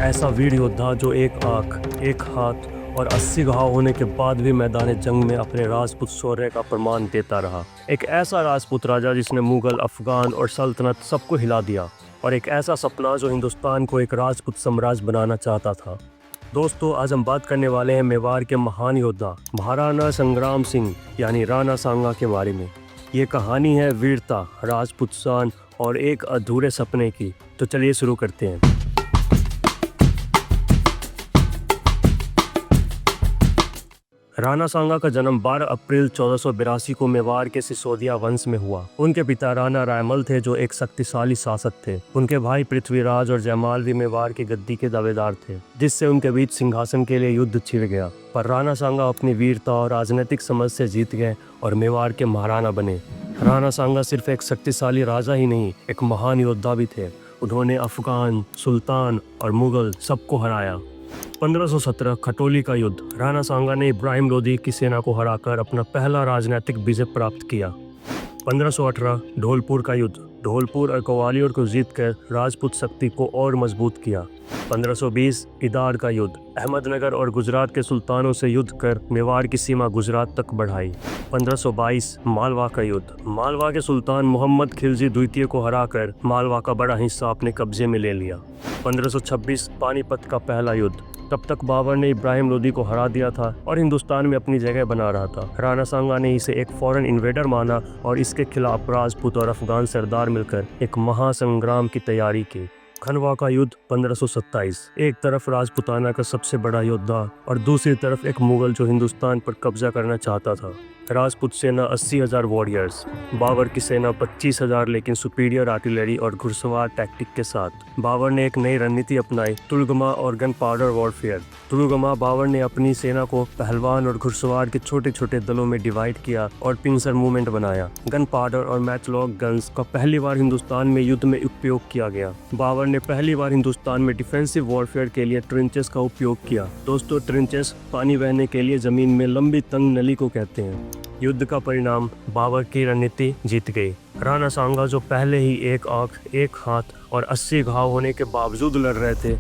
ऐसा वीर योद्धा जो एक आँख, एक हाथ और 80 घाव होने के बाद भी मैदान जंग में अपने राजपूत शौर्य का प्रमाण देता रहा। एक ऐसा राजपूत राजा जिसने मुगल, अफगान और सल्तनत सबको हिला दिया, और एक ऐसा सपना जो हिंदुस्तान को एक राजपूत साम्राज्य बनाना चाहता था। दोस्तों, आज हम बात करने वाले हैं मेवाड़ के महान योद्धा महाराणा संग्राम सिंह यानी राणा सांगा के बारे में। ये कहानी है वीरता, राजपूत शान और एक अधूरे सपने की। तो चलिए शुरू करते हैं। राणा सांगा का जन्म 12 अप्रैल 1482 को मेवाड़ के सिसोदिया वंश में हुआ। उनके पिता राणा रायमल थे जो एक शक्तिशाली शासक थे। उनके भाई पृथ्वीराज और जयमाल भी मेवाड़ की गद्दी के दावेदार थे, जिससे उनके बीच सिंहासन के लिए युद्ध छिड़ गया। पर राणा सांगा अपनी वीरता और राजनीतिक समझ से जीत गए और मेवाड़ के महाराणा बने। राणा सांगा सिर्फ एक शक्तिशाली राजा ही नहीं, एक महान योद्धा भी थे। उन्होंने अफगान, सुल्तान और मुगल सबको हराया। 1517 खटोली का युद्ध। राणा सांगा ने इब्राहिम लोदी की सेना को हराकर अपना पहला राजनीतिक विजय प्राप्त किया। 1518 धौलपुर का युद्ध। धौलपुर और ग्वालियर को जीतकर राजपूत शक्ति को और मजबूत किया। 1520 इदार का युद्ध। अहमदनगर और गुजरात के सुल्तानों से युद्ध कर मेवाड़ की सीमा गुजरात तक बढ़ाई। 1522 मालवा का युद्ध। मालवा के सुल्तान मोहम्मद खिलजी द्वितीय को हराकर मालवा का बड़ा हिस्सा अपने कब्जे में ले लिया। 1526 पानीपत का पहला युद्ध। तब तक बाबर ने इब्राहिम लोदी को हरा दिया था और हिंदुस्तान में अपनी जगह बना रहा था। राणा सांगा ने इसे एक फॉरेन इन्वेडर माना और इसके खिलाफ राजपूत और अफगान सरदार मिलकर एक महासंग्राम की तैयारी की। खनवा का युद्ध 1527। एक तरफ राजपुताना का सबसे बड़ा योद्धा और दूसरी तरफ एक मुगल जो हिंदुस्तान पर कब्जा करना चाहता था। राजपूत सेना 80,000 वॉरियर्स, बाबर की सेना 25,000 लेकिन सुपीरियर आर्टिलरी और घुड़सवार टैक्टिक के साथ। बाबर ने एक नई रणनीति अपनाई, तुलगमा और gun powder warfare. Tulughma Babar ने अपनी सेना को पहलवान और घुड़सवार के छोटे छोटे दलों में डिवाइड किया और पिंसर मूवमेंट बनाया। गन पाउडर और मैचलॉक गन्स का पहली बार हिंदुस्तान में युद्ध में उपयोग किया गया। बाबर ने पहली बार हिंदुस्तान में डिफेंसिव वॉरफेयर के लिए ट्रेंचेस का उपयोग किया। दोस्तों, ट्रेंचेस पानी बहने के लिए जमीन में लंबी तंग नली को कहते हैं। युद्ध का परिणाम, बाबर की रणनीति जीत गई। राणा सांगा जो पहले ही एक आंख, एक हाथ और 80 घाव होने के बावजूद लड़ रहे थे,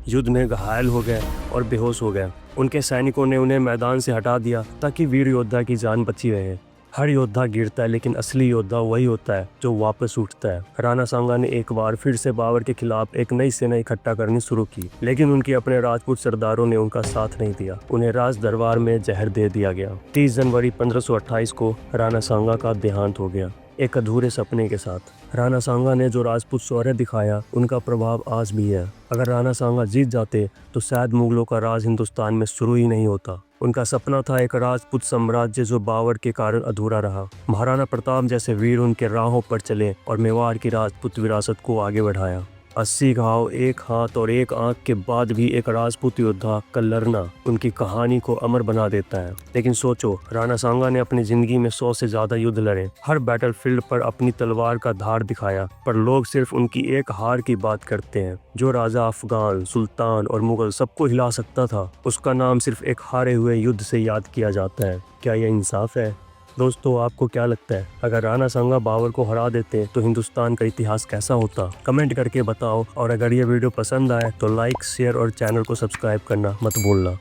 युद्ध में घायल हो गए और बेहोश हो गए। उनके सैनिकों ने उन्हें मैदान से हटा दिया ताकि वीर योद्धा की जान बची रहे। हर योद्धा गिरता है, लेकिन असली योद्धा वही होता है जो वापस उठता है। राणा सांगा ने एक बार फिर से बाबर के खिलाफ एक नई सेना इकट्ठा करनी शुरू की, लेकिन उनके अपने राजपूत सरदारों ने उनका साथ नहीं दिया। उन्हें राज दरबार में जहर दे दिया गया। 30 जनवरी 1528 को राणा सांगा का देहांत हो गया, एक अधूरे सपने के साथ। राणा सांगा ने जो राजपूत शौर्य दिखाया, उनका प्रभाव आज भी है। अगर राणा सांगा जीत जाते तो शायद मुगलों का राज हिंदुस्तान में शुरू ही नहीं होता। उनका सपना था एक राजपूत साम्राज्य जो बाबर के कारण अधूरा रहा। महाराणा प्रताप जैसे वीर उनके राहों पर चले और मेवाड़ की राजपूत विरासत को आगे बढ़ाया। 80 घाव, एक हाथ और एक आंख के बाद भी एक राजपूत योद्धा का लड़ना उनकी कहानी को अमर बना देता है। लेकिन सोचो, राणा सांगा ने अपनी जिंदगी में 100 से ज्यादा युद्ध लड़े, हर बैटलफील्ड पर अपनी तलवार का धार दिखाया, पर लोग सिर्फ उनकी एक हार की बात करते हैं। जो राजा अफगान, सुल्तान और मुगल सबको हिला सकता था, उसका नाम सिर्फ एक हारे हुए युद्ध से याद किया जाता है। क्या यह इंसाफ है? दोस्तों, आपको क्या लगता है, अगर राणा सांगा बाबर को हरा देते तो हिंदुस्तान का इतिहास कैसा होता? कमेंट करके बताओ। और अगर ये वीडियो पसंद आए तो लाइक, शेयर और चैनल को सब्सक्राइब करना मत भूलना।